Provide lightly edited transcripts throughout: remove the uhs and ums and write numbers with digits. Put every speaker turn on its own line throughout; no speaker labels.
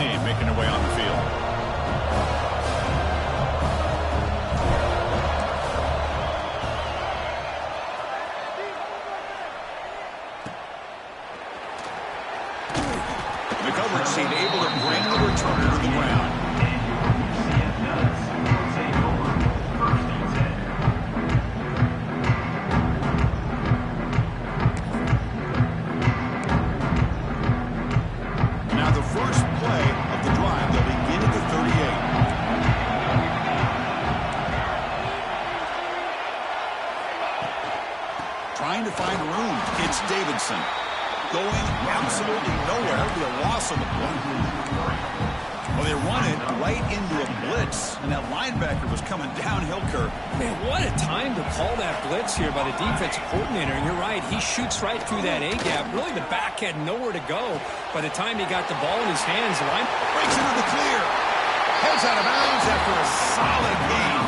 team making their way on the field. The coverage team able to bring the returner to the ground. Trying to find room. It's Davidson. Going absolutely nowhere. That'll be a loss on the play. Well, they run it right into a blitz, and that linebacker was coming downhill, Kirk.
Man, what a time to call that blitz here by the defensive coordinator. And you're right, he shoots right through that A-gap. Really, the back had nowhere to go. By the time he got the ball in his hands, the line
breaks into the clear. Heads out of bounds after a solid gain.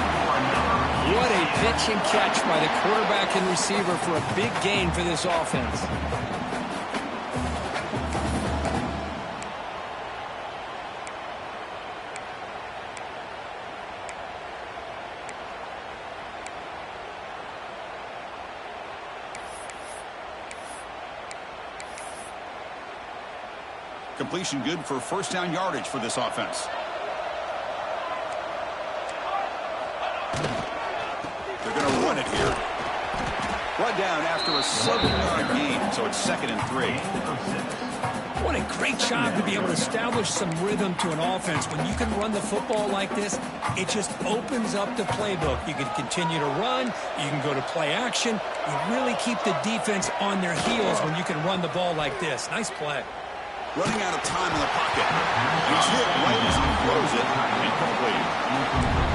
What a pitch and catch by the quarterback and receiver for a big gain for this offense.
Completion good for first down yardage for this offense. They're going to run it here. Run down after a 7-yard gain, so it's 2nd and 3.
What a great job to be able to establish some rhythm to an offense. When you can run the football like this, it just opens up the playbook. You can continue to run. You can go to play action. You really keep the defense on their heels when you can run the ball like this. Nice play.
Running out of time in the pocket. He's hit right as he throws it. Incomplete.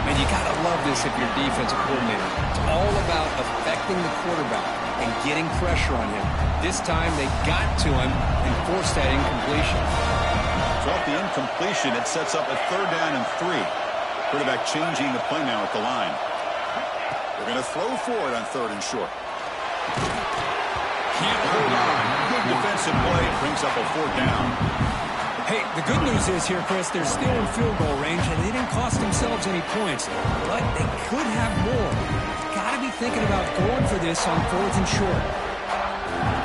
Man, you got to love this if you're defensive coordinator. It's all about affecting the quarterback and getting pressure on him. This time they got to him and forced that incompletion.
So off the incompletion, it sets up a 3rd down and 3. Quarterback changing the play now at the line. They're going to throw for it on 3rd and short. Can't hold on. Good defensive play. Brings up a 4th down.
Hey, the good news is here, Chris, they're still in field goal range, and they didn't cost themselves any points. But they could have more. Got to be thinking about going for this on 4th and short.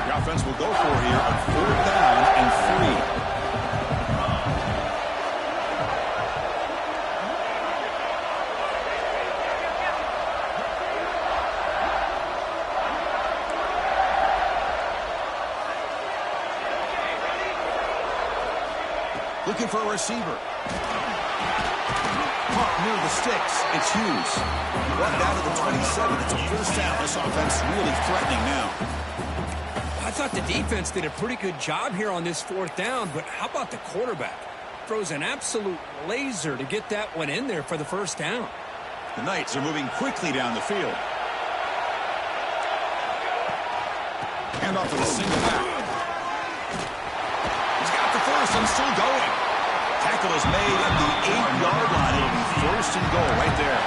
The offense will go for it here on 4th down and 3. Looking for a receiver. Caught near the sticks. It's Hughes. Run down to the 27. It's a 1st down. This offense really threatening now.
I thought the defense did a pretty good job here on this 4th down, but how about the quarterback? Throws an absolute laser to get that one in there for the 1st down.
The Knights are moving quickly down the field. Hand off to the single back. He's got the first and still going. Tackle is made at the 8-yard line. It'll be 1st and goal right there.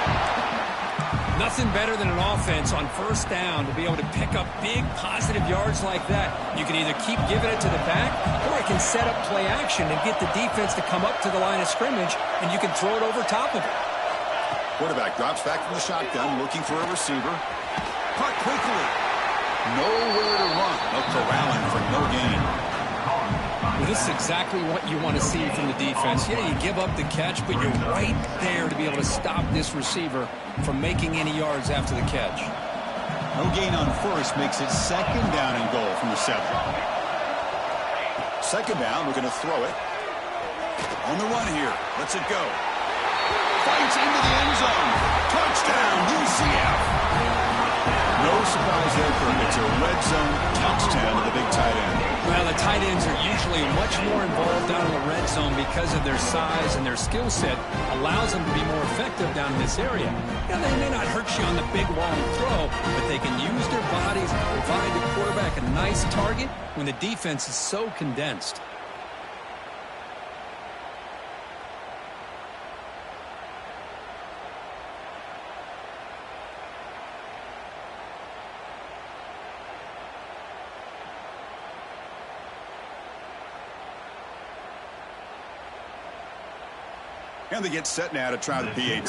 Nothing better than an offense on 1st down to be able to pick up big positive yards like that. You can either keep giving it to the back, or it can set up play action and get the defense to come up to the line of scrimmage, and you can throw it over top of it.
Quarterback drops back from the shotgun, looking for a receiver. Caught quickly. Nowhere to run. No corralling for no gain.
Well, this is exactly what you want to see from the defense. Yeah, you give up the catch, but you're right there to be able to stop this receiver from making any yards after the catch.
No gain on 1st makes it 2nd down and goal from the 7. 2nd down, we're going to throw it. On the run here. Let's it go. Fights into the end zone. Touchdown, UCF. No surprise there, Kirk. It's a red zone touchdown to the big tight end.
Well, the tight ends are usually much more involved down in the red zone because of their size and their skill set allows them to be more effective down in this area. Now, they may not hurt you on the big, long throw, but they can use their bodies to provide the quarterback a nice target when the defense is so condensed.
And they get set now to try the PAT.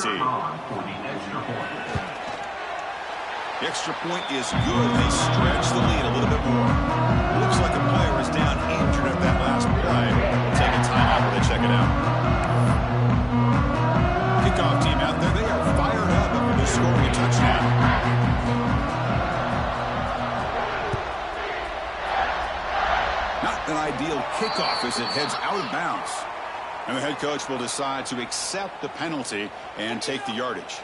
The extra point is good. They stretch the lead a little bit more. Looks like a player is down injured at that last play. We'll take a timeout while they check it out. Kickoff team out there. They are fired up after they're scoring a touchdown. Not an ideal kickoff as it heads out of bounds. And the head coach will decide to accept the penalty and take the yardage.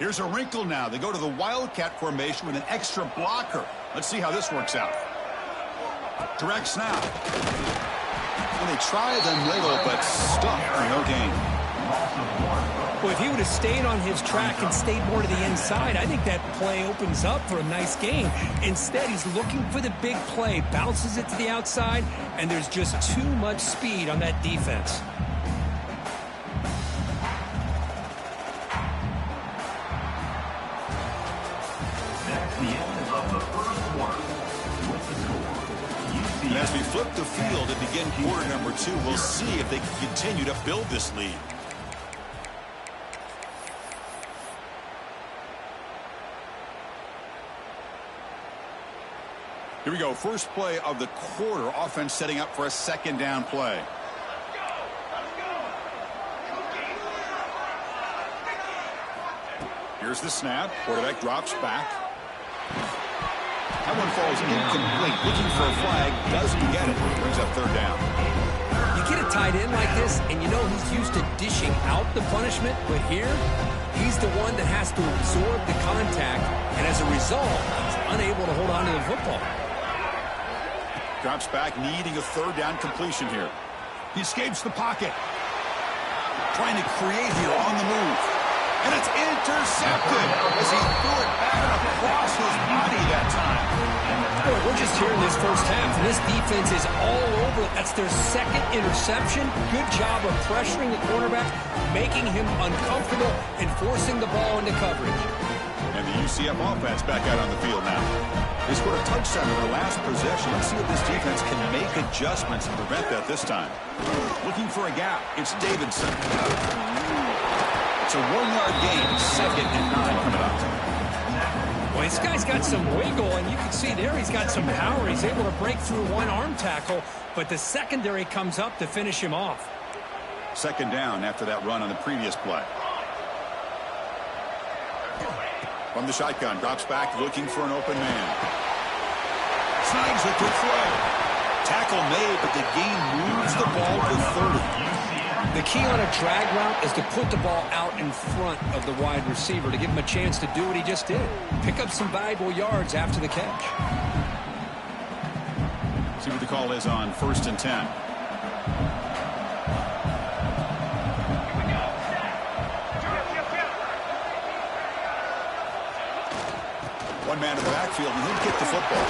Here's a wrinkle now. They go to the Wildcat formation with an extra blocker. Let's see how this works out. Direct snap. And they try the middle, but stuck for no gain.
Well, if he would have stayed on his track and stayed more to the inside, I think that play opens up for a nice gain. Instead, he's looking for the big play, bounces it to the outside, and there's just too much speed on that defense.
And as we flip the field to begin quarter number 2, we'll see if they can continue to build this lead. Here we go. First play of the quarter. Offense setting up for a second down play. Here's the snap. Quarterback drops back. That one falls incomplete. Looking for a flag. Doesn't get it. Brings up third down.
You get a tight end like this, and you know he's used to dishing out the punishment, but here, he's the one that has to absorb the contact, and as a result, he's unable to hold on to the football.
Drops back, needing a third down completion here. He escapes the pocket. Trying to create here on the move. And it's intercepted as he threw it back across his body that time.
Boy, we're just here in this first half, and this defense is all over. That's their second interception. Good job of pressuring the quarterback, making him uncomfortable, and forcing the ball into coverage.
And the UCF offense back out on the field now. They scored a touchdown in their last possession. Let's see if this defense can make adjustments to prevent that this time. Looking for a gap. It's Davidson. It's a 1-yard gain. 2nd and 9 coming up.
Well, this guy's got some wiggle, and you can see there he's got some power. He's able to break through one arm tackle, but the secondary comes up to finish him off.
Second down after that run on the previous play. From the shotgun, drops back, looking for an open man. Snags a good throw. Tackle made, but the gain moves the ball to 30.
The key on a drag route is to put the ball out in front of the wide receiver to give him a chance to do what he just did. Pick up some valuable yards after the catch.
See what the call is on 1st and 10. One man in the backfield, and he'll get the football.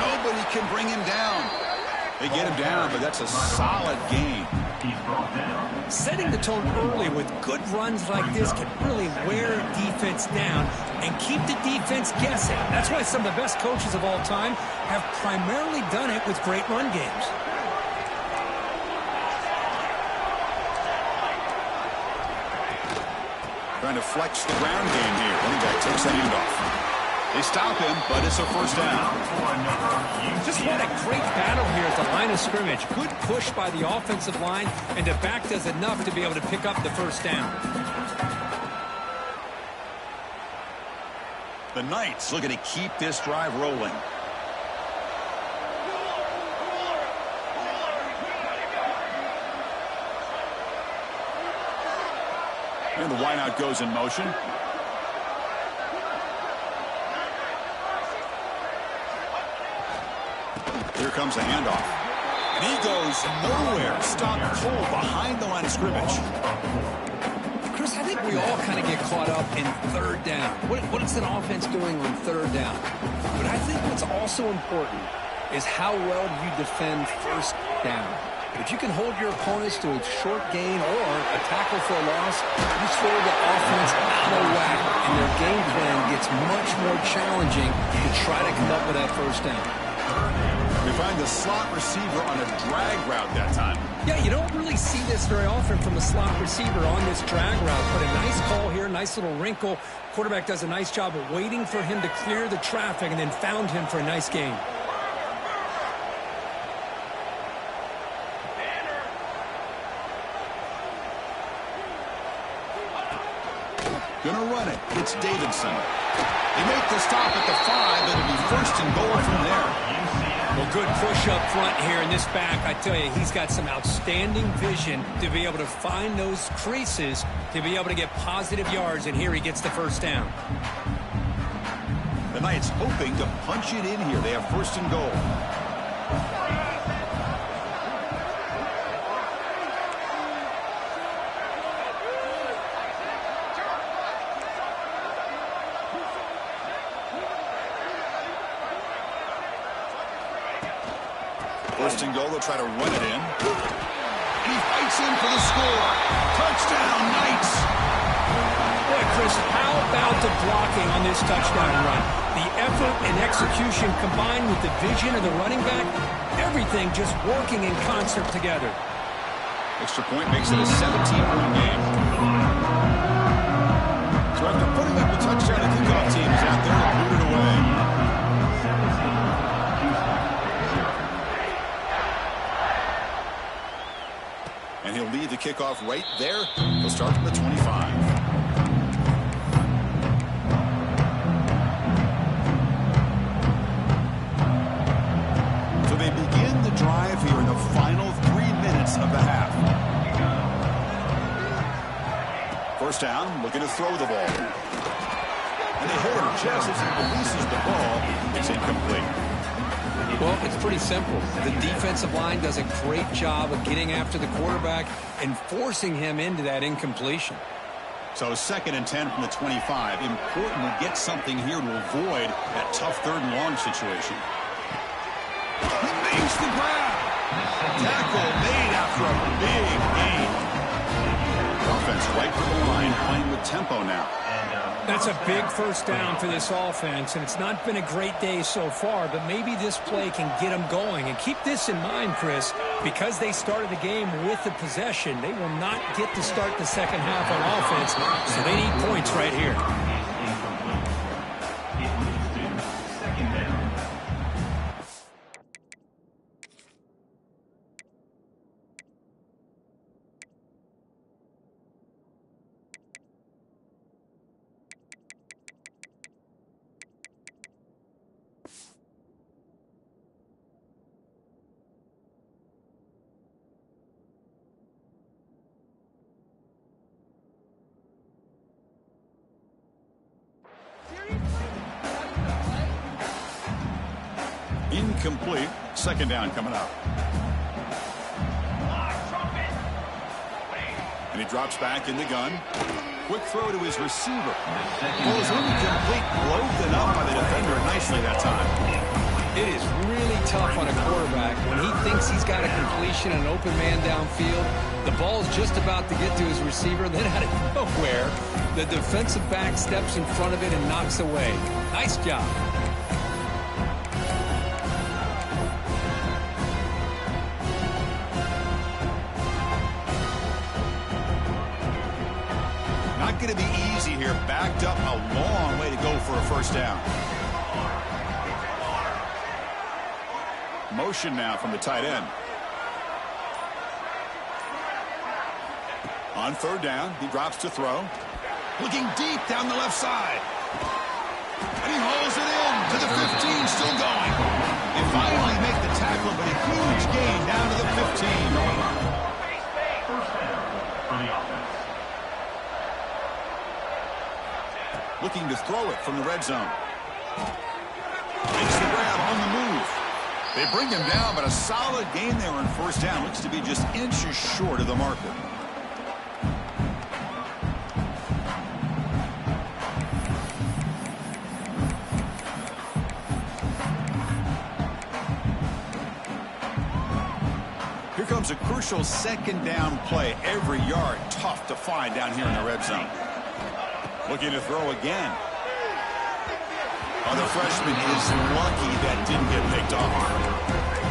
Nobody can bring him down. They get him down, but that's a solid gain.
Setting the tone early with good runs like this can really wear a defense down and keep the defense guessing. That's why some of the best coaches of all time have primarily done it with great run games.
Trying to flex the ground game here. Running back takes the handoff. They stop him, but it's a first down.
Just what a great battle here at the line of scrimmage. Good push by the offensive line, and the back does enough to be able to pick up the first down.
The Knights looking to keep this drive rolling. And the wideout goes in motion. Here comes a handoff. And he goes nowhere. Stopped cold behind the line of scrimmage.
Chris, I think we all kind of get caught up in third down. What is an offense doing on third down? But I think what's also important is how well you defend first down. If you can hold your opponents to a short gain or a tackle for a loss, you throw the offense out of whack, and their game plan gets much more challenging to try to come up with that first down.
We find the slot receiver on a drag route that time.
Yeah, you don't really see this very often from a slot receiver on this drag route, but a nice call here, nice little wrinkle. Quarterback does a nice job of waiting for him to clear the traffic and then found him for a nice gain.
Gonna run it. It's Davidson. They make the stop at the 5. It'll be first and goal from there.
Well, good push up front here in this back. I tell you, he's got some outstanding vision to be able to find those creases, to be able to get positive yards, and here he gets the first down.
The Knights hoping to punch it in here. They have first and goal. First and goal, they'll try to run it in. And he fights in for the score. Touchdown, Knights!
Boy, Chris, how about the blocking on this touchdown run? The effort and execution combined with the vision of the running back, everything just working in concert together.
Extra point makes it a 17-point game. So after putting up a touchdown, the kickoff team is out there to boot it away. And he'll lead the kickoff right there. He'll start from the 25. So they begin the drive here in the final 3 minutes of the half. First down, looking to throw the ball. And they hit him just as he releases the ball. It's incomplete.
Well, it's pretty simple. The defensive line does a great job of getting after the quarterback and forcing him into that incompletion.
So 2nd and 10 from the 25. Important to get something here to avoid that tough 3rd and long situation. He makes the grab. Tackle made after a big gain. Offense right for the line, playing with tempo now.
That's a big first down for this offense, and it's not been a great day so far, but maybe this play can get them going. And keep this in mind, Chris, because they started the game with the possession, they will not get to start the second half on offense, so they need points right here.
Incomplete. 2nd down coming up. And he drops back in the gun. Quick throw to his receiver. Ball is incomplete. Broken up by the defender nicely that time.
It is really tough on a quarterback when he thinks he's got a completion and an open man downfield. The ball's just about to get to his receiver. Then out of nowhere, the defensive back steps in front of it and knocks away. Nice job.
Not going to be easy here. Backed up a long way to go for a first down. Motion now from the tight end. On 3rd down, he drops to throw. Looking deep down the left side. And he hauls it in to the 15, still going. They finally make the tackle, but a huge gain down to the 15. Looking to throw it from the red zone. Makes the grab on the move. They bring him down, but a solid gain there on first down. Looks to be just inches short of the marker. Here comes It's a crucial second down play. Every yard tough to find down here in the red zone. Looking to throw again. Oh, the freshman is lucky that didn't get picked off.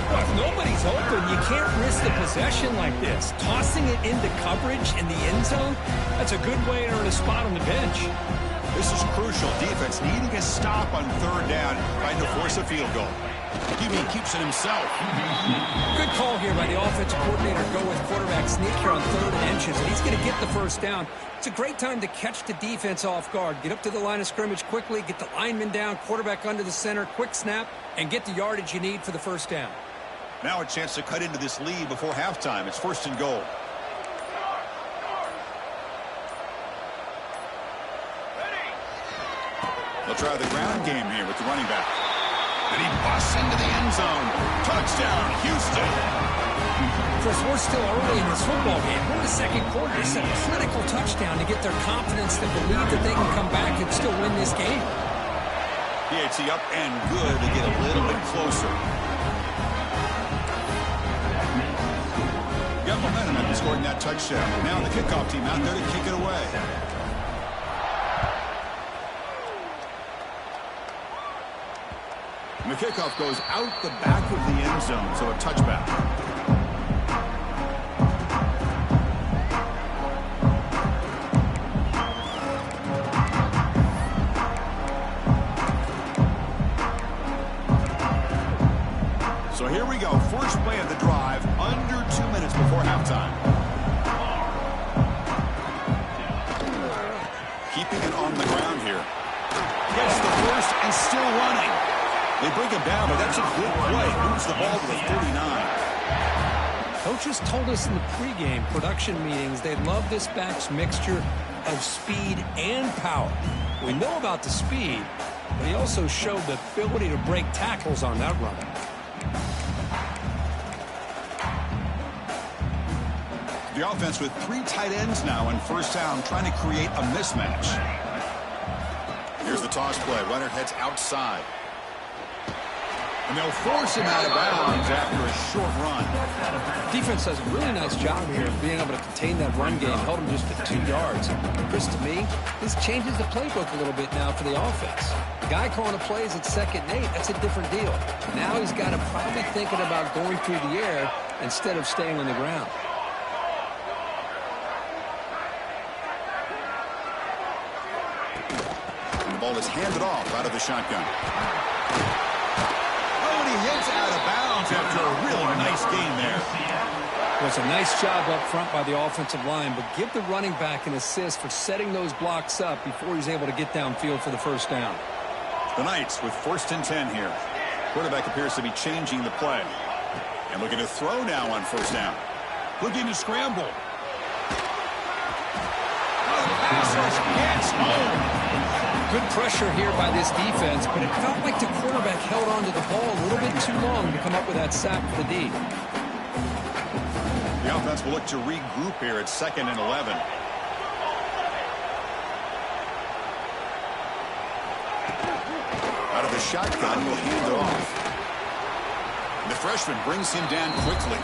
Well, if nobody's open, you can't risk the possession like this. Tossing it into coverage in the end zone, that's a good way to earn a spot on the bench.
This is crucial. Defense needing a stop on third down, trying to force a field goal. QB keeps it himself.
Good call here by the offensive coordinator. Go with quarterback sneak here on 3rd and inches, and he's going to get the first down. It's a great time to catch the defense off guard. Get up to the line of scrimmage quickly, get the lineman down, quarterback under the center, quick snap, and get the yardage you need for the first down.
Now a chance to cut into this lead before halftime. It's 1st and goal. They'll try the ground game here with the running back. And he busts into the end zone. Touchdown, Houston.
Chris, we're still early in this football game. We're in the second quarter. This is a critical touchdown to get their confidence to believe that they can come back and still win this game.
PAT up and good to get a little bit closer. Got momentum after scoring that touchdown. Now the kickoff team out there to kick it away. And the kickoff goes out the back of the end zone, so a touchback. So here we go. First play of the drive, under 2 minutes before halftime. Keeping it on the ground here. Gets the first and still running. They bring him down, but that's a good play. Moves the ball to the 49.
Coaches told us in the pregame production meetings they love this back's mixture of speed and power. We know about the speed, but he also showed the ability to break tackles on that run.
The offense with 3 tight ends now on first down, trying to create a mismatch. Here's the toss play. Runner heads outside. And they'll force him out of bounds after a short run.
Defense does a really nice job here of being able to contain that run game. Held him just at 2 yards. Chris, to me, this changes the playbook a little bit now for the offense. The guy calling the plays at 2nd and 8, that's a different deal. Now he's got to probably thinking about going through the air instead of staying on the ground.
And the ball is handed off out of the shotgun. Hits out of bounds after a really nice gain there.
Well, it's a nice job up front by the offensive line, but give the running back an assist for setting those blocks up before he's able to get downfield for the first down.
The Knights with 1st and 10 here. Quarterback appears to be changing the play. And looking to throw now on first down. Looking to scramble. Passes gets home.
Good pressure here by this defense, but it felt like the quarterback held onto the ball a little bit too long to come up with that sack for the D.
The offense will look to regroup here at 2nd and 11. Out of the shotgun, will hand it off. And the freshman brings him down quickly.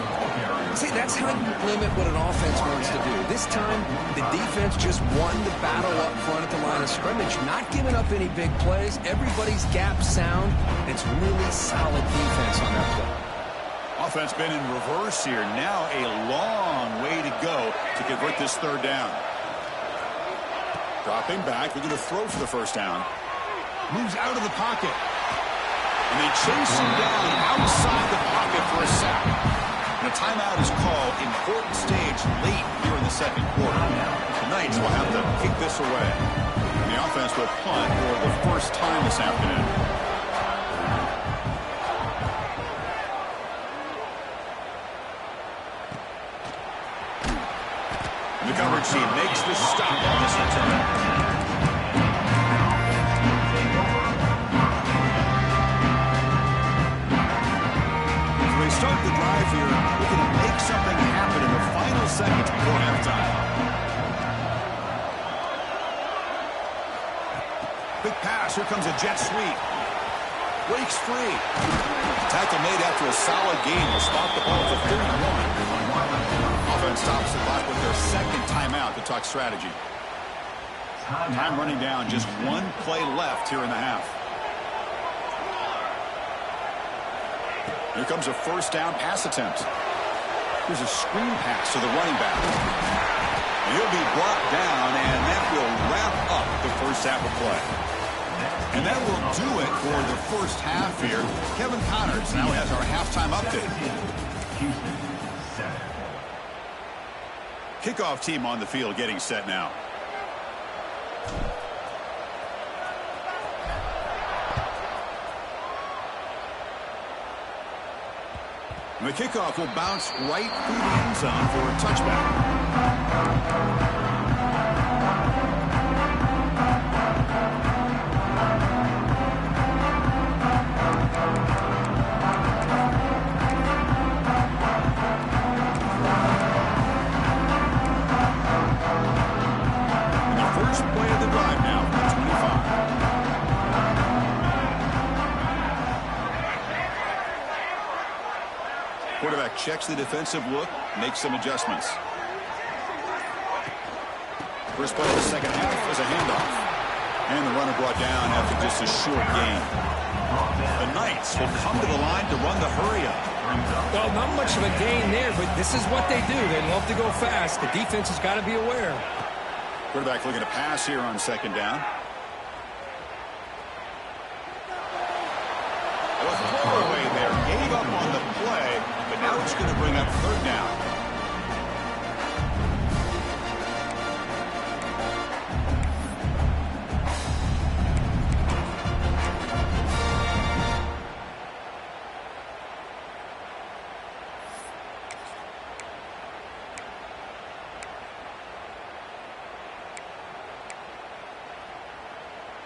See, that's how you limit what an offense wants to do. This time, the defense just won the battle up front at the line of scrimmage, not giving up any big plays. Everybody's gap sound. It's really solid defense on that play.
Offense been in reverse here. Now a long way to go to convert this 3rd down. Dropping back, looking to throw for the first down. Moves out of the pocket. And they chase him down outside the pocket for a sack. And a timeout is called. Important stage late here in the 2nd quarter. The Knights will have to kick this away. And the offense will punt for the first time this afternoon. And the coverage team makes the stop on this return. Start the drive here, looking to make something happen in the final seconds before halftime. Big pass, here comes a jet sweep. Breaks free. Tackle made after a solid gain will spot the ball for 31. Offense stops the clock with their second timeout to talk strategy. Time running down, just one play left here in the half. Here comes a first down pass attempt. Here's a screen pass to the running back. And he'll be brought down, and that will wrap up the first half of play. And that will do it for the first half here. Kevin Connors now has our halftime update. Kickoff team on the field getting set now. And the kickoff will bounce right through the end zone for a touchback. Quarterback checks the defensive look, makes some adjustments. First play of the second half is a handoff. And the runner brought down after just a short gain. The Knights will come to the line to run the hurry-up.
Well, not much of a gain there, but this is what they do. They love to go fast. The defense has got to be aware.
Quarterback looking to pass here on second down. A throwaway there. Gave up on the play, but now it's going to bring up third down.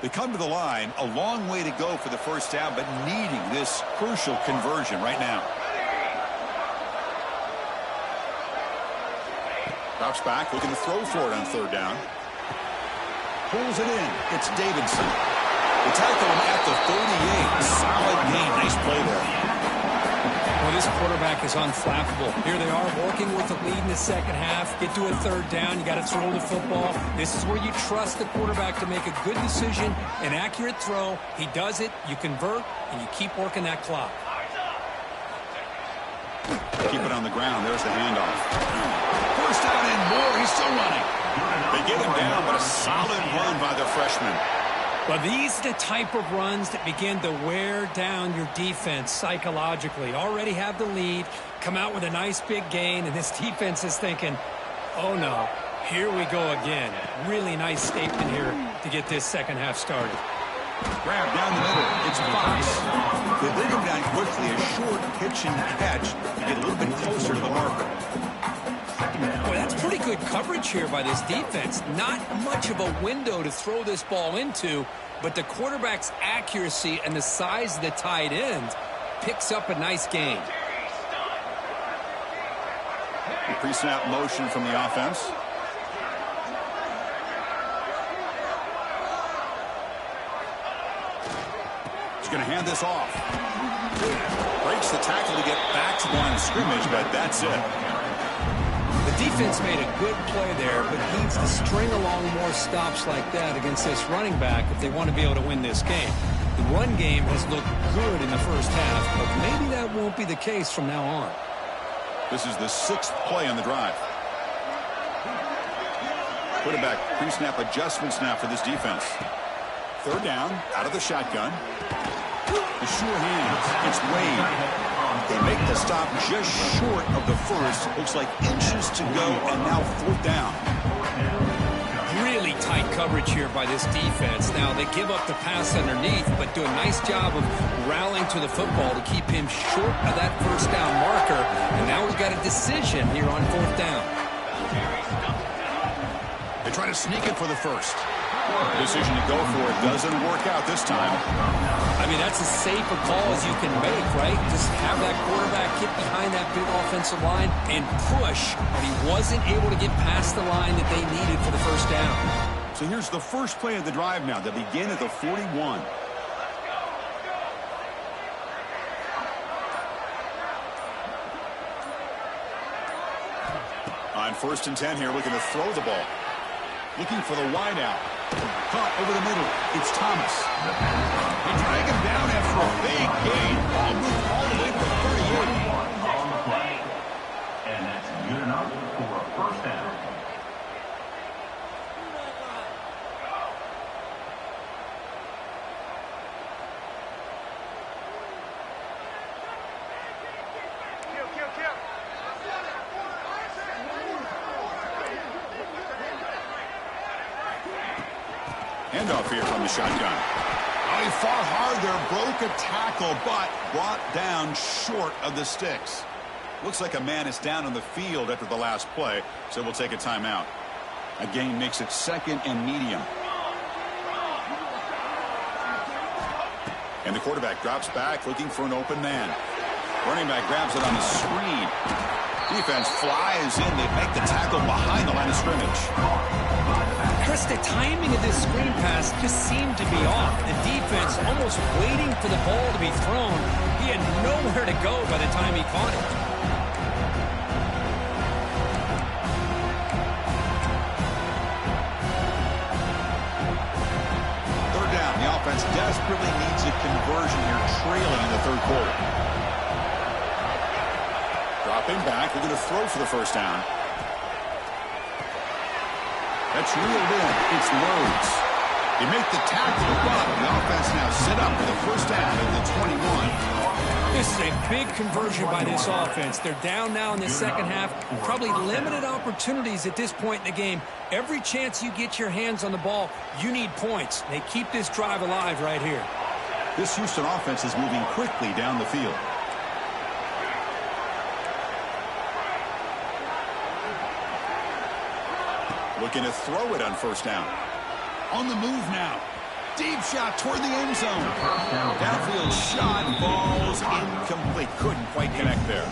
They come to the line, a long way to go for the first down, but needing this crucial conversion right now. Drops back, looking to throw for it on third down. Pulls it in. It's Davidson. They tackle him at the 38. Solid gain. Nice play there.
Well, this quarterback is unflappable. Here they are working with the lead in the second half. Get to a third down. You got to throw the football. This is where you trust the quarterback to make a good decision, an accurate throw. He does it. You convert, and you keep working that clock.
Keep it on the ground. There's the handoff. First down and more. He's still running. They get him down, but a solid run by the freshman.
Well, these are the type of runs that begin to wear down your defense psychologically. Already have the lead, come out with a nice big gain, and this defense is thinking, oh no, here we go again. Really nice statement here to get this second half started.
Grab down the middle. It's Fox. They bring him down quickly. A short pitch and catch to get a little bit closer to the marker.
Boy, that's pretty good coverage here by this defense. Not much of a window to throw this ball into, but the quarterback's accuracy and the size of the tight end picks up a nice gain.
The pre-snap motion from the offense. He's going to hand this off. Breaks the tackle to get back to the line of scrimmage, but that's it.
The defense made a good play there, but needs to string along more stops like that against this running back if they want to be able to win this game. The run game has looked good in the first half, but maybe that won't be the case from now on.
This is the sixth play on the drive. Quarterback pre-snap adjustments now for this defense. Third down, out of the shotgun. The sure hands. It's Wade. They make the stop just short of the first. Looks like inches to go, and now fourth down.
Really tight coverage here by this defense. Now, they give up the pass underneath, but do a nice job of rallying to the football to keep him short of that first down marker. And now we've got a decision here on fourth down.
They try to sneak it for the first. The decision to go for it doesn't work out this time.
I mean, that's as safe a call as you can make, right? Just have that quarterback get behind that big offensive line and push, but he wasn't able to get past the line that they needed for the first down.
So here's the first play of the drive now. They begin at the 41. On 1st and 10 here, looking to throw the ball. Looking for the wide out. Caught over the middle. It's Thomas. They drag him down after a big gain. Ball moved all the way to the 38.
On the play. And that's good enough for a first down.
Handoff here from the shotgun. Oh, he fought hard there, broke a tackle, but brought down short of the sticks. Looks like a man is down on the field after the last play, so we'll take a timeout. A gain makes it 2nd and medium. And the quarterback drops back, looking for an open man. Running back grabs it on the screen. Defense flies in. They make the tackle behind the line of scrimmage.
Chris, the timing of this screen pass just seemed to be off. The defense almost waiting for the ball to be thrown. He had nowhere to go by the time he caught it.
Third down. The offense desperately needs a conversion here, trailing in the 3rd quarter. Dropping back. We're going to throw for the first down. That's reeled in. It's Loads. They make the tackle, but the offense now set up for the first down at the 21.
This is a big conversion by this offense. They're down now in the second half. Probably limited opportunities at this point in the game. Every chance you get your hands on the ball, you need points. They keep this drive alive right here.
This Houston offense is moving quickly down the field. Looking to throw it on first down. On the move now. Deep shot toward the end zone. Downfield shot falls incomplete. Couldn't quite connect there.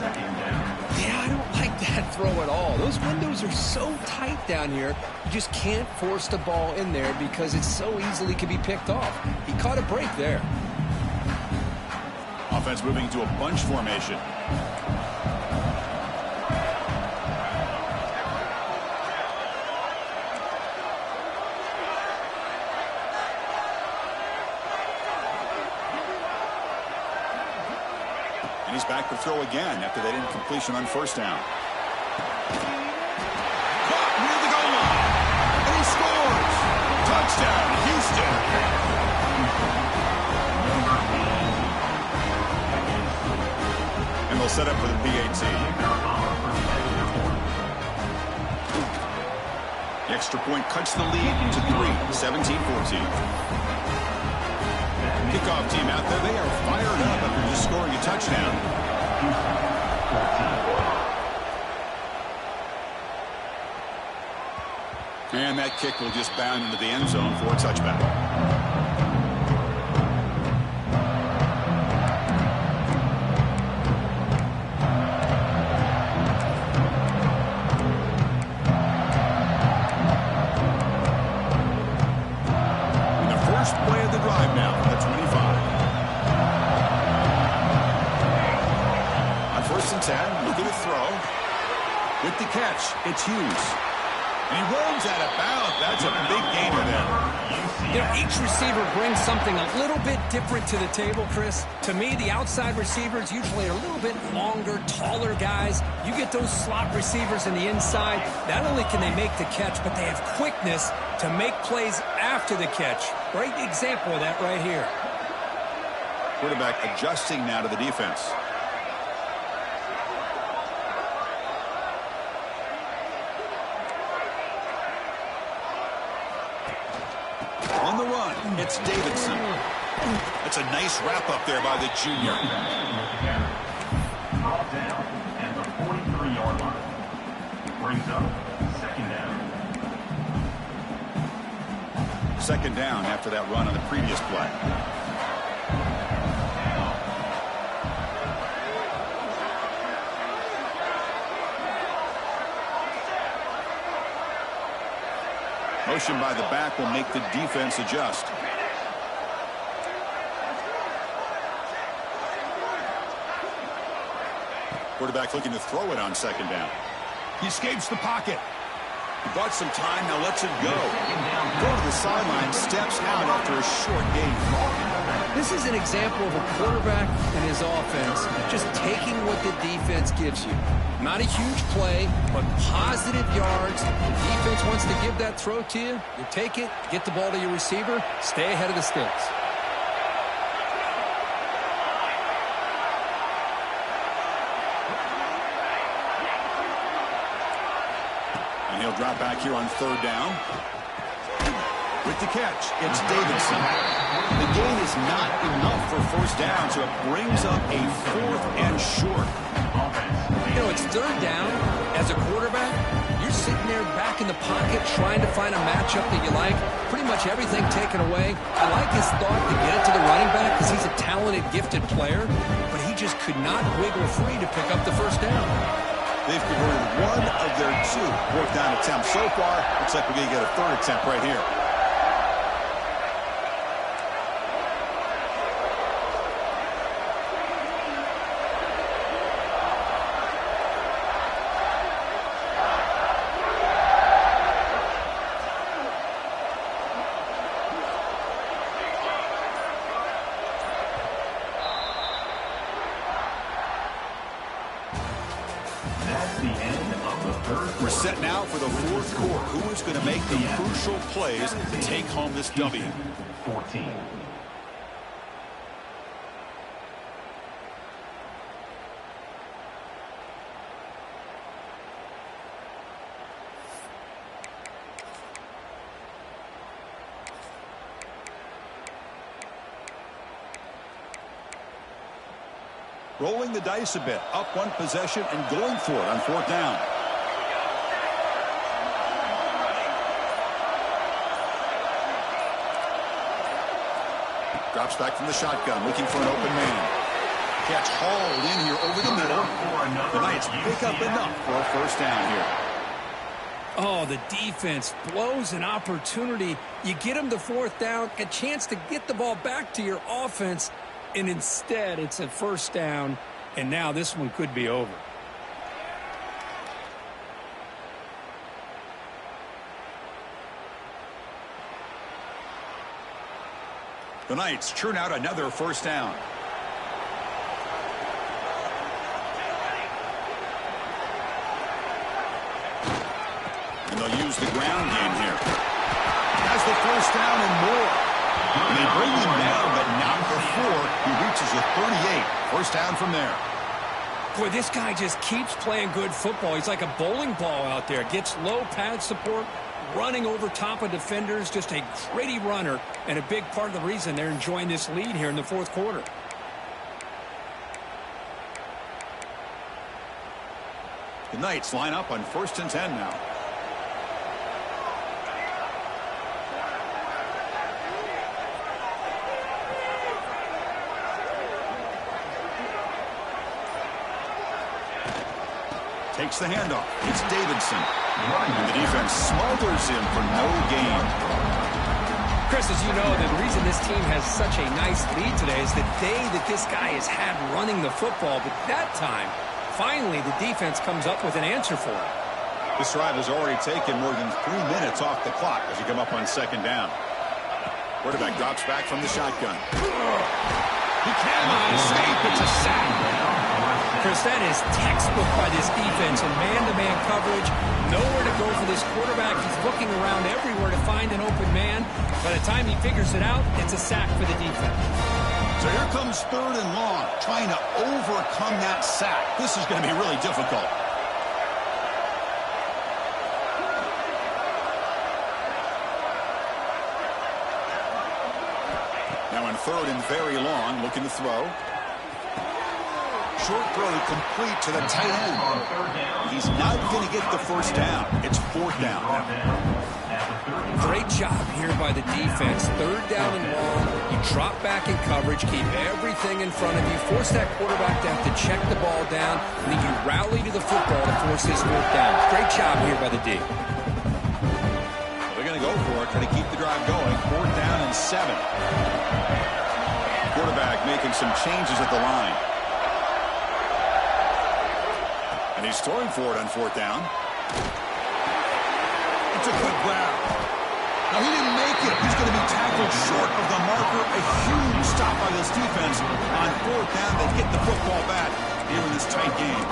Yeah, I don't like that throw at all. Those windows are so tight down here. You just can't force the ball in there because it so easily can be picked off. He caught a break there.
Offense moving to a bunch formation. And he's back to throw again after that incompletion on first down. Caught near the goal line. And he scores. Touchdown, Houston. And they'll set up for the PAT. The extra point cuts the lead to 3, 17-14. Kickoff team out there. They are fired up after just scoring a touchdown. And that kick will just bound into the end zone for a touchback. Play of the drive now from the 25. On 1st and 10, looking to throw. With the catch, it's Hughes. And he rolls out of bounds. That's a big gainer there.
You know, each receiver brings something a little bit different to the table, Chris. To me, the outside receivers usually are a little bit longer, taller guys. You get those slot receivers in the inside. Not only can they make the catch, but they have quickness to make plays after the catch. Great example of that right here.
Quarterback adjusting now to the defense. On the run, it's Davidson. That's a nice wrap up there by the junior.
Brought down at the 43-yard line. Brings up 2nd down.
2nd down after that run on the previous play. Motion by the back will make the defense adjust. Quarterback looking to throw it on 2nd down. He escapes the pocket. He bought some time, now lets it go. Go to the sideline, steps out after a short gain.
This is an example of a quarterback and his offense just taking what the defense gives you. Not a huge play, but positive yards. The defense wants to give that throw to you. You take it, get the ball to your receiver, stay ahead of the sticks.
And he'll drop back here on third down. With the catch, it's Davidson. The gain is not enough for first down, so it brings up a 4th and short.
You know, it's third down. As a quarterback, you're sitting there back in the pocket trying to find a matchup that you like. Pretty much everything taken away. I like his thought to get it to the running back because he's a talented, gifted player, but he just could not wiggle free to pick up the first down.
They've converted one of their 2 4th down attempts so far. Looks like we're going to get a 3rd attempt right here. We're set now for the 4th quarter. Who is going to make the crucial plays to take home this W?
14.
Rolling the dice a bit, up one possession and going for it on 4th down. Drops back from the shotgun, looking for an open man. Catch hauled in here over the middle. The Knights pick up enough for a first down here.
Oh, the defense blows an opportunity. You get them to 4th down, a chance to get the ball back to your offense, and instead it's a first down, and now this one could be over.
The Knights churn out another first down. And they'll use the ground game here. Has the first down and more. And they bring him down, but not before he reaches the 38. First down from there.
Boy, this guy just keeps playing good football. He's like a bowling ball out there. Gets low pad support, running over top of defenders. Just a gritty runner, and a big part of the reason they're enjoying this lead here in the 4th quarter.
The Knights line up on 1st and 10 now. Takes the handoff. It's Davidson. And the defense smothers him for no gain.
Chris, as you know, the reason this team has such a nice lead today is the day that this guy has had running the football. But that time, finally, the defense comes up with an answer for him.
This drive has already taken more than 3 minutes off the clock as you come up on 2nd down. Quarterback drops back from the shotgun. He cannot escape. It's a sack.
Chris, that is textbook by this defense in man-to-man coverage. Nowhere to go for this quarterback. He's looking around everywhere to find an open man. By the time he figures it out, it's a sack for the defense.
So here comes 3rd and long, trying to overcome that sack. This is going to be really difficult. Now in 3rd and very long, looking to throw. Short throw complete to the tight end. He's not going to get the first down. It's 4th down.
Great job here by the defense. 3rd down and long. You drop back in coverage, keep everything in front of you, force that quarterback to have to check the ball down, and then you rally to the football to force this 4th down. Great job here by the D.
They're going to go for it, trying to keep the drive going. 4th down and 7. Quarterback making some changes at the line. And he's throwing for it on 4th down. It's a good grab. Now, he didn't make it. He's going to be tackled short of the marker. A huge stop by this defense on 4th down. They get the football back here in this tight game.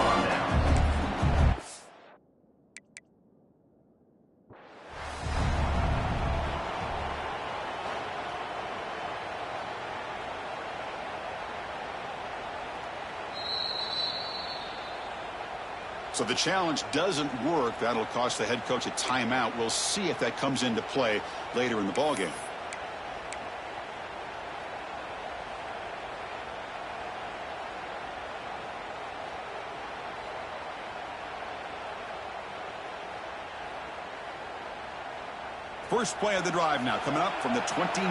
So the challenge doesn't work. That'll cost the head coach a timeout. We'll see if that comes into play later in the ballgame. First play of the drive now coming up from the 29.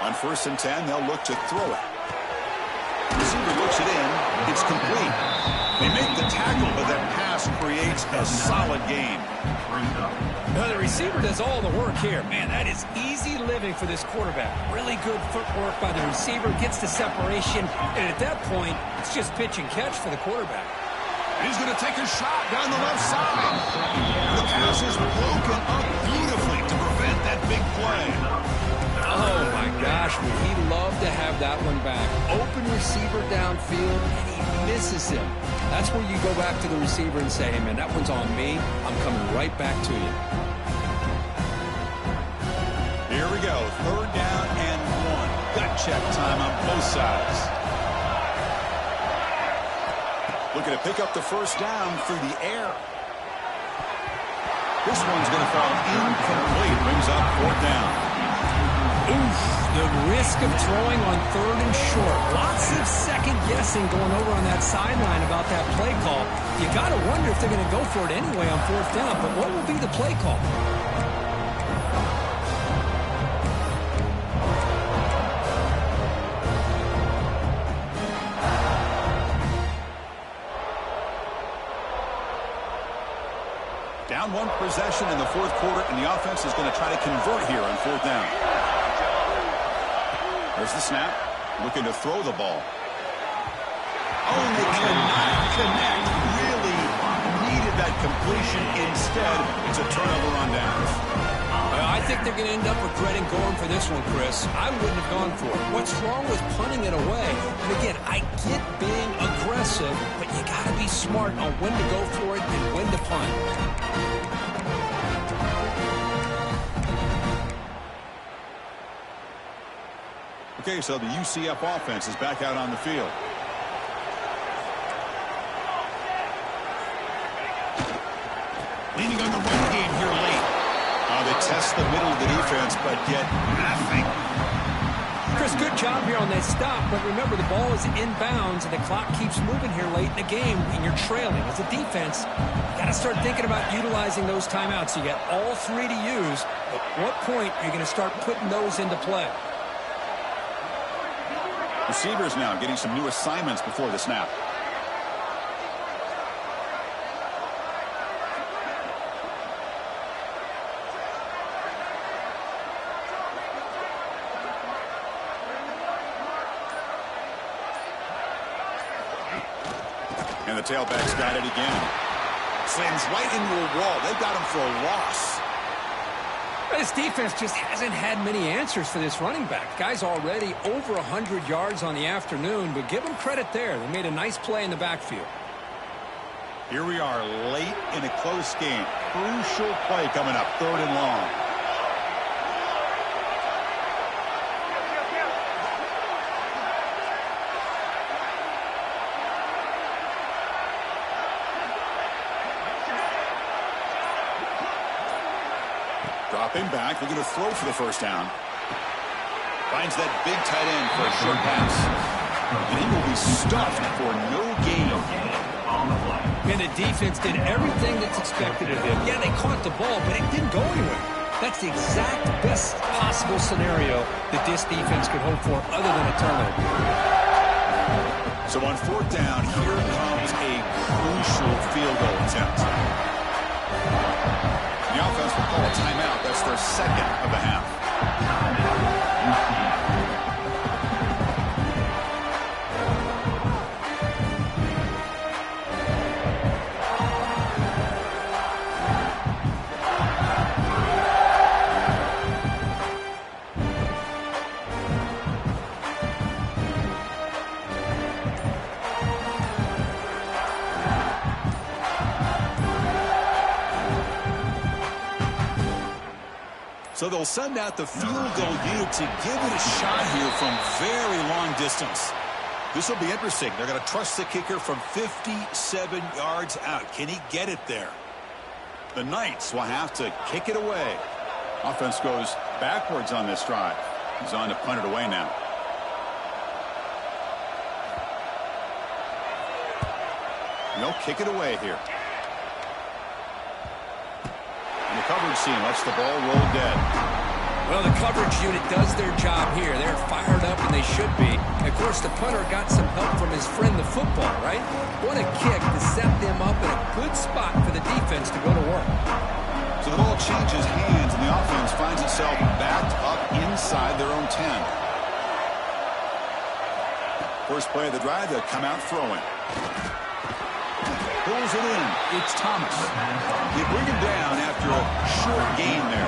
On 1st and 10, they'll look to throw it. Receiver looks it in. It's complete. They make the tackle, but that pass creates a solid gain.
Well, the receiver does all the work here. Man, that is easy living for this quarterback. Really good footwork by the receiver. Gets the separation. And at that point, it's just pitch and catch for the quarterback.
He's going to take a shot down the left side. The pass is broken up beautifully to prevent that big play.
Oh, my gosh, would he love to have that one back. Open receiver downfield, and he misses him. That's where you go back to the receiver and say, hey, man, that one's on me. I'm coming right back to you.
Here we go. 3rd down and 1. Gut check time on both sides. Looking to pick up the 1st down through the air. This one's going to fall incomplete. Brings up 4th down.
Oof, the risk of throwing on 3rd and short. Lots of second guessing going over on that sideline about that play call. You got to wonder if they're going to go for it anyway on 4th down, but what will be the play call?
Down 1 possession in the 4th quarter, and the offense is going to try to convert here on 4th down. There's the snap. Looking to throw the ball. Oh, they cannot connect. Really needed that completion. Instead, it's a turnover on downs.
I think they're going to end up regretting going for this one, Chris. I wouldn't have gone for it. What's wrong with punting it away? And again, I get being aggressive, but you got to be smart on when to go for it and when to punt.
Okay, so the UCF offense is back out on the field. Leaning on the run game here late. They test the middle of the defense, but get nothing.
Chris, good job here on that stop, but remember the ball is inbounds and the clock keeps moving here late in the game and you're trailing. As a defense, you got to start thinking about utilizing those timeouts. You got all 3 to use. At what point are you going to start putting those into play?
Receivers now getting some new assignments before the snap. And the tailback's got it again. Slams right into a wall. They've got him for a loss.
This defense just hasn't had many answers for this running back. Guy's already over 100 yards on the afternoon, but give him credit there. They made a nice play in the backfield.
Here we are late in a close game. Crucial play coming up, 3rd and long. Dropping back, looking to throw for the 1st down. Finds that big tight end for a short pass. And he will be stuffed for no gain.
And the defense did everything that's expected of them. Yeah, they caught the ball, but it didn't go anywhere. That's the exact best possible scenario that this defense could hope for other than a turnover.
So on 4th down, here comes a crucial field goal attempt. The offense will call a timeout. That's their 2nd of the half. So they'll send out the field goal unit to give it a shot here from very long distance. This will be interesting. They're going to trust the kicker from 57 yards out. Can he get it there? The Knights will have to kick it away. Offense goes backwards on this drive. He's on to punt it away now. And they'll kick it away here. And the coverage team lets the ball roll dead.
Well, the coverage unit does their job here. They're fired up, and they should be. And of course, the punter got some help from his friend, the football, right? What a kick to set them up in a good spot for the defense to go to work.
So the ball changes hands, and the offense finds itself backed up inside their own 10. First play of the drive, they'll come out throwing. Pulls it in. It's Thomas. They bring him down after a short gain there.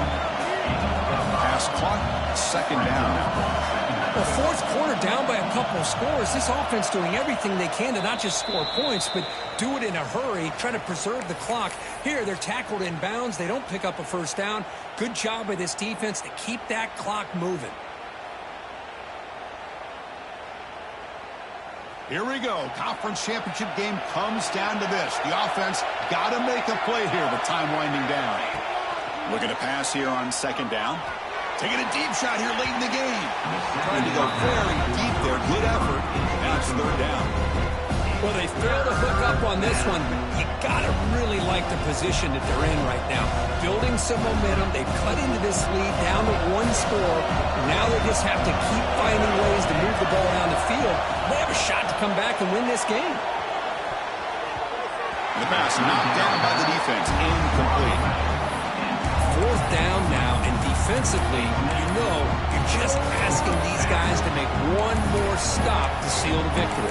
Pass clock, second down now.
Well, fourth quarter down by a couple of scores. This offense doing everything they can to not just score points, but do it in a hurry, try to preserve the clock. Here, they're tackled in bounds. They don't pick up a first down. Good job by this defense to keep that clock moving.
Here we go. Conference championship game comes down to this. The offense got to make a play here with time winding down. Looking to pass here on second down. Taking a deep shot here late in the game. Trying to go very deep there. Good effort. Now it's third down.
Well, they failed to hook up on this one. You got to really like the position that they're in right now. Building some momentum. They've cut into this lead down to one score. Now they just have to keep finding ways to move the ball down the field. They have a shot to come back and win this game.
The pass knocked down by the defense. Incomplete.
Fourth down now, and defensively, you're just asking these guys to make one more stop to seal the victory.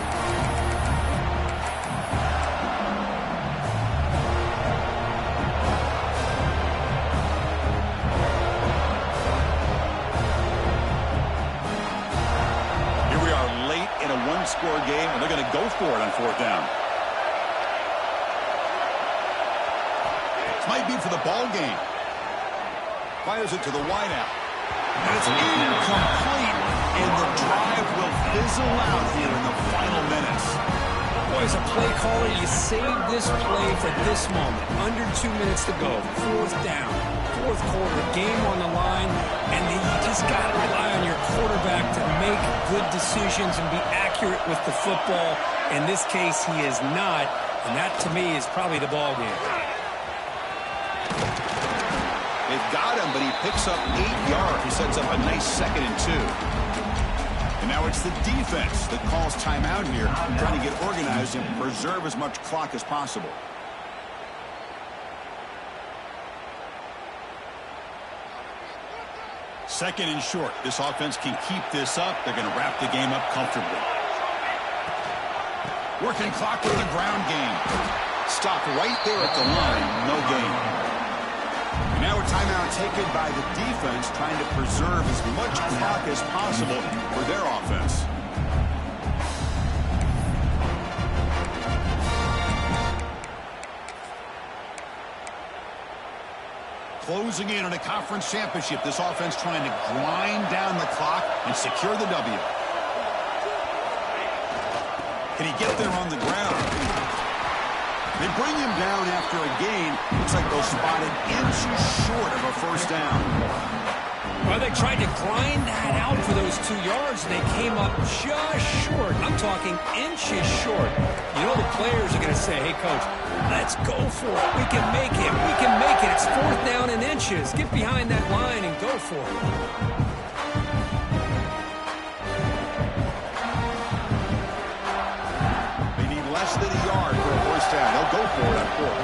Here we are late in a one-score game, and they're going to go for it on fourth down. This might be for the ball game. Fires it to the wideout. And it's incomplete. And the drive will fizzle out here in the final minutes.
Boy, as a play caller, you saved this play for this moment. Under 2 minutes to go. Fourth down. Fourth quarter. Game on the line. And you just got to rely on your quarterback to make good decisions and be accurate with the football. In this case, he is not. And that, to me, is probably the ball game.
They've got him, but he picks up 8 yards. He sets up a nice 2nd and 2. And now it's the defense that calls timeout here, trying to get organized and preserve as much clock as possible. Second and short. This offense can keep this up. They're going to wrap the game up comfortably. Working clock with the ground game. Stop right there at the line. No gain. And now a timeout taken by the defense, trying to preserve as much clock as possible for their offense. Closing in on a conference championship, this offense trying to grind down the clock and secure the W. Can he get there on the ground? They bring him down after a gain. Looks like they'll spot it inches short of a first down.
Well, they tried to grind that out for those 2 yards, and they came up just short. I'm talking inches short. You know the players are going to say, hey, Coach, let's go for it. We can make it. We can make it. It's fourth down in inches. Get behind that line and go for it.
Less than a yard for a first down. They'll go for it on fourth.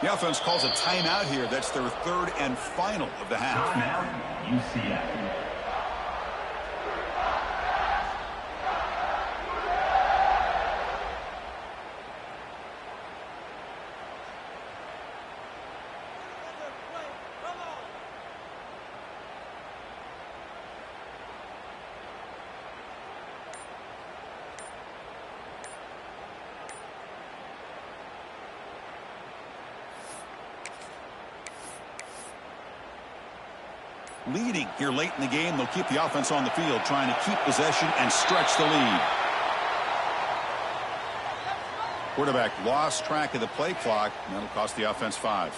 The offense calls a timeout here. That's their third and final of the half.
Timeout, UCF.
leading here late in the game. They'll keep the offense on the field, trying to keep possession and stretch the lead. Quarterback lost track of the play clock, and that'll cost the offense 5.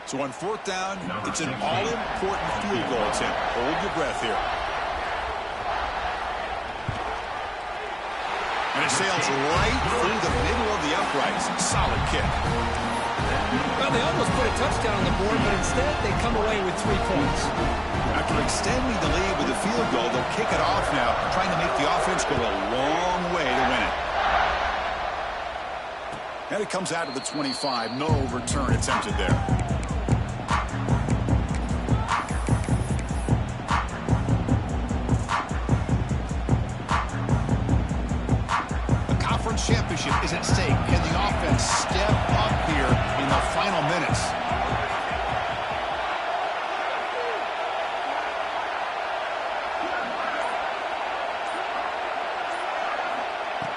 So on 4th down, it's an all-important field goal attempt. Hold your breath here. And it sails right through the middle of the uprights. Solid kick.
Well, they almost put a touchdown on the board, but instead they come away with 3 points.
After extending the lead with a field goal, they'll kick it off now, trying to make the offense go a long way to win it. And it comes out of the 25. No return attempted there. Championship is at stake. Can the offense step up here in the final minutes?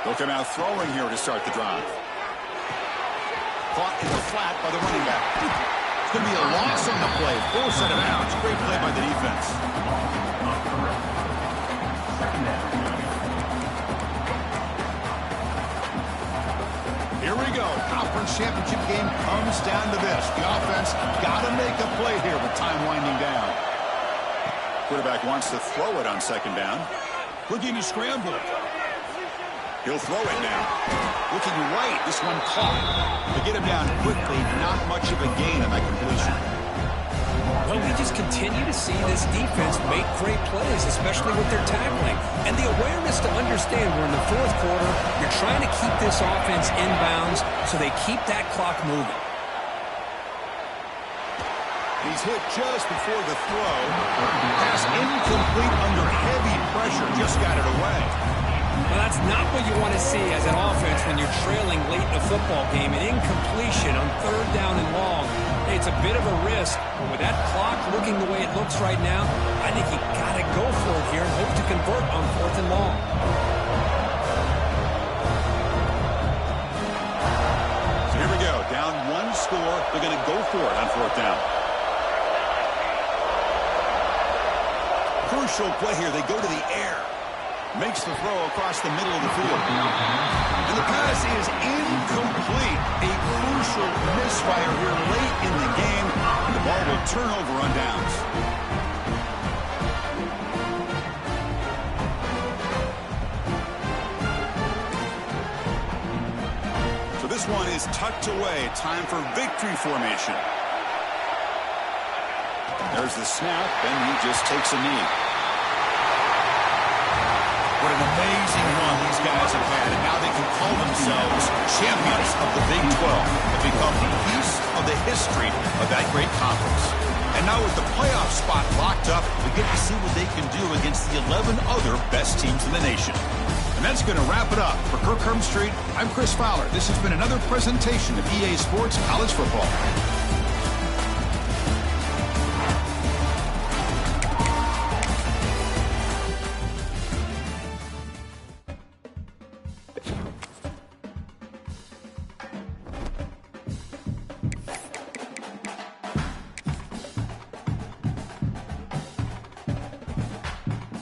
They'll come out throwing here to start the drive. Caught in the flat by the running back. It's going to be a loss on the play. Full set of downs. Great play by the defense. Here we go. Conference championship game comes down to this. The offense got to make a play here with time winding down. Quarterback wants to throw it on 2nd down. Looking to scramble. He'll throw it now. Looking right. This one caught. They get him down quickly. Not much of a gain on that completion.
Well, we just continue to see this defense make great plays, especially with their tackling. And the awareness to understand we're in the 4th quarter, you're trying to keep this offense in bounds so they keep that clock moving.
He's hit just before the throw. Pass incomplete under heavy pressure. Just got it away.
Well, that's not what you want to see as an offense when you're trailing late in a football game. An incompletion on 3rd down and long. It's a bit of a risk, but with that clock looking the way it looks right now, I think you got to go for it here and hope to convert on 4th and long.
So here we go. Down 1 score. They're going to go for it on 4th down. Crucial play here. They go to the air. Makes the throw across the middle of the field. And the pass is incomplete. A crucial misfire here late in the game. And the ball will turn over on downs. So this one is tucked away. Time for victory formation. There's the snap, and he just takes a knee. What an amazing run these guys have had, and now they can call themselves champions of the Big 12 and become the piece of the history of that great conference. And now with the playoff spot locked up, we get to see what they can do against the 11 other best teams in the nation. And that's going to wrap it up. For Kirk Street, I'm Chris Fowler. This has been another presentation of EA Sports College Football.